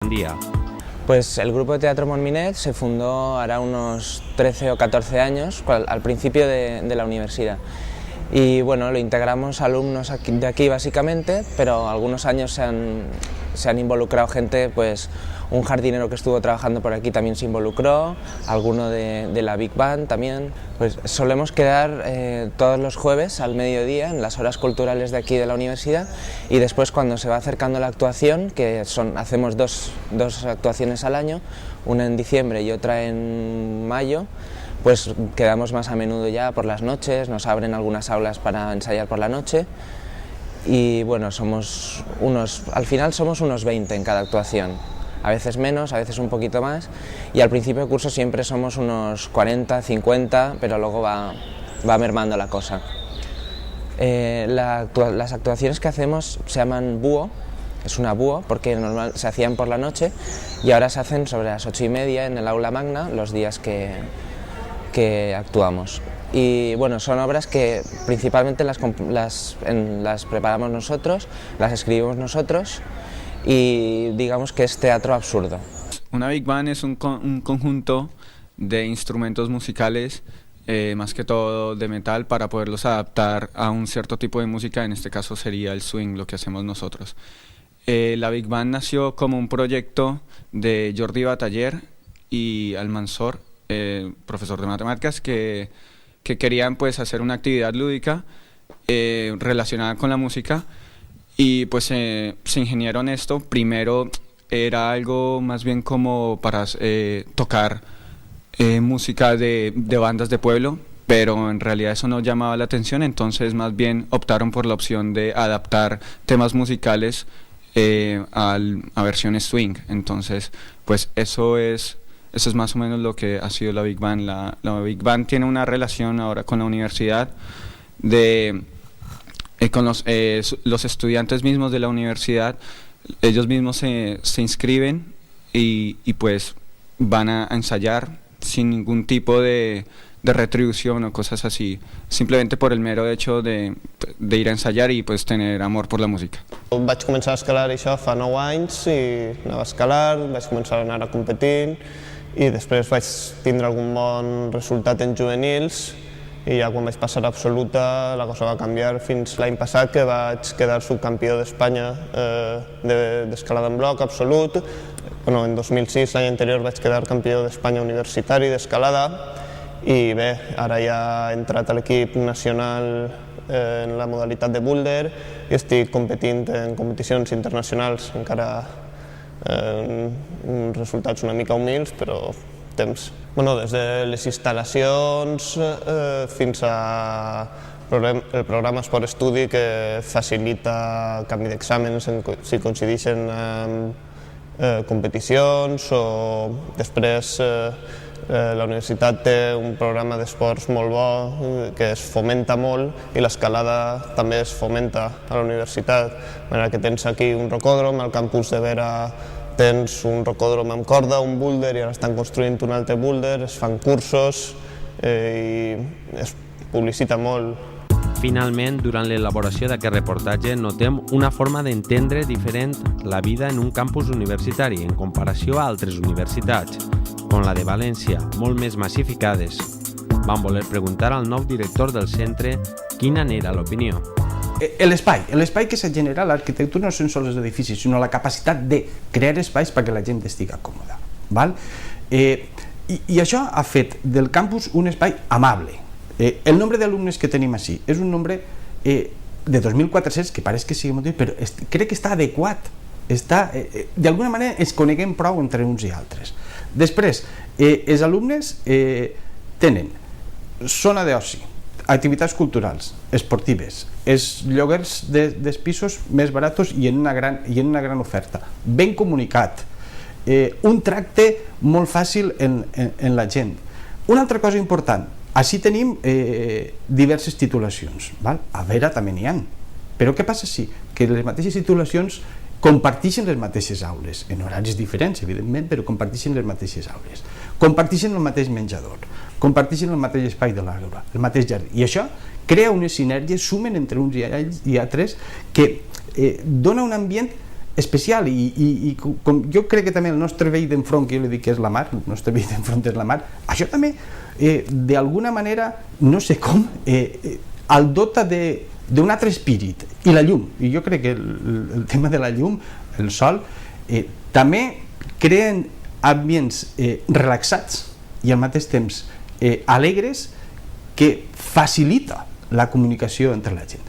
un día. Pues el grupo de teatro Montminet se fundó hará unos 13 o 14 años, al principio de la universidad. Y bueno, lo integramos alumnos de aquí básicamente, pero algunos años se han involucrado gente, pues un jardinero que estuvo trabajando por aquí también se involucró, alguno de la Big Band también. Pues solemos quedar todos los jueves al mediodía en las horas culturales de aquí de la universidad, y después cuando se va acercando la actuación, que hacemos dos actuaciones al año, una en diciembre y otra en mayo, pues quedamos más a menudo ya por las noches, nos abren algunas aulas para ensayar por la noche y bueno, al final somos unos 20 en cada actuación, a veces menos, a veces un poquito más, y al principio de curso siempre somos unos 40, 50, pero luego va mermando la cosa. Las actuaciones que hacemos se llaman búho, es una búho porque se hacían por la noche y ahora se hacen sobre las 8:30 en el aula magna los días que actuamos. Y bueno, son obras que principalmente las preparamos nosotros, las escribimos nosotros y digamos que es teatro absurdo. Una Big Band es un conjunto de instrumentos musicales, más que todo de metal, para poderlos adaptar a un cierto tipo de música, en este caso sería el swing, lo que hacemos nosotros. La Big Band nació como un proyecto de Jordi Bataller y Almanzor, profesor de matemáticas, que querían pues hacer una actividad lúdica relacionada con la música, y pues se ingeniaron esto. Primero era algo más bien como para tocar música de bandas de pueblo, pero en realidad eso no llamaba la atención, entonces más bien optaron por la opción de adaptar temas musicales a versiones swing. Entonces pues eso es más o menos lo que ha sido la Big Band. La Big Band tiene una relación ahora con la universidad, con los estudiantes mismos de la universidad. Ellos mismos se inscriben y pues van a ensayar sin ningún tipo de retribución o cosas así, simplemente por el mero hecho de ir a ensayar y pues tener amor por la música. Vaig començar a escalar això fa 9 anys i anava a escalar, vaig començar a anar competint i després vaig tindre algun bon resultat en juvenils, i ja quan vaig passar a absoluta la cosa va canviar fins l'any passat, que vaig quedar subcampió d'Espanya d'escalada en bloc absolut. Bueno, en 2006, l'any anterior, vaig quedar campió d'Espanya universitari d'escalada, i bé, ara ja he entrat a l'equip nacional en la modalitat de boulder i estic competint en competicions internacionals, encara uns resultats una mica humils, però temps. Bueno, des de les instal·lacions fins al programa Esport Estudi, que facilita canvi d'exàmens si coincideixen amb competicions, o després la universitat té un programa d'esports molt bo que es fomenta molt, i l'escalada també es fomenta a la universitat. De manera que tens aquí un rocòdrom, al campus de Vera tens un rocòdrom amb corda, un boulder, i ara estan construint un altre boulder, es fan cursos i es publicita molt. Finalment, durant l'elaboració d'aquest reportatge notem una forma d'entendre diferent la vida en un campus universitari en comparació a altres universitats, com la de València, molt més massificades. Vam voler preguntar al nou director del centre quina n'era l'opinió. L'espai que se genera a l'arquitectura no són sols els edificis, sinó la capacitat de crear espais perquè la gent estigui còmoda. I això ha fet del campus un espai amable. El nombre d'alumnes que tenim així és un nombre de 2.400, que pareix que sigui molt, però crec que està adequat. D'alguna manera ens coneguem prou entre uns i altres. Després, els alumnes tenen zona d'oci, activitats culturals, esportives, els lloguers dels pisos més barats i en una gran oferta, ben comunicat, un tracte molt fàcil en la gent. Una altra cosa important, així tenim diverses titulacions, a Vera també n'hi ha, però què passa si? Que les mateixes titulacions comparteixen les mateixes aules, en horaris diferents, evidentment, però comparteixen les mateixes aules, comparteixen el mateix menjador, comparteixen el mateix espai de l'aula, el mateix jardí, i això crea unes sinergies, sumen entre uns i altres, que dona un ambient especial i com jo crec que també el nostre veí d'enfront, que jo li dic que és la mar, el nostre veí d'enfront és la mar, això també d'alguna manera, no sé com, el dota d'un altre espírit, i la llum, i jo crec que el tema de la llum, el sol, també creen ambients relaxats i al mateix temps alegres, que facilita la comunicació entre la gent.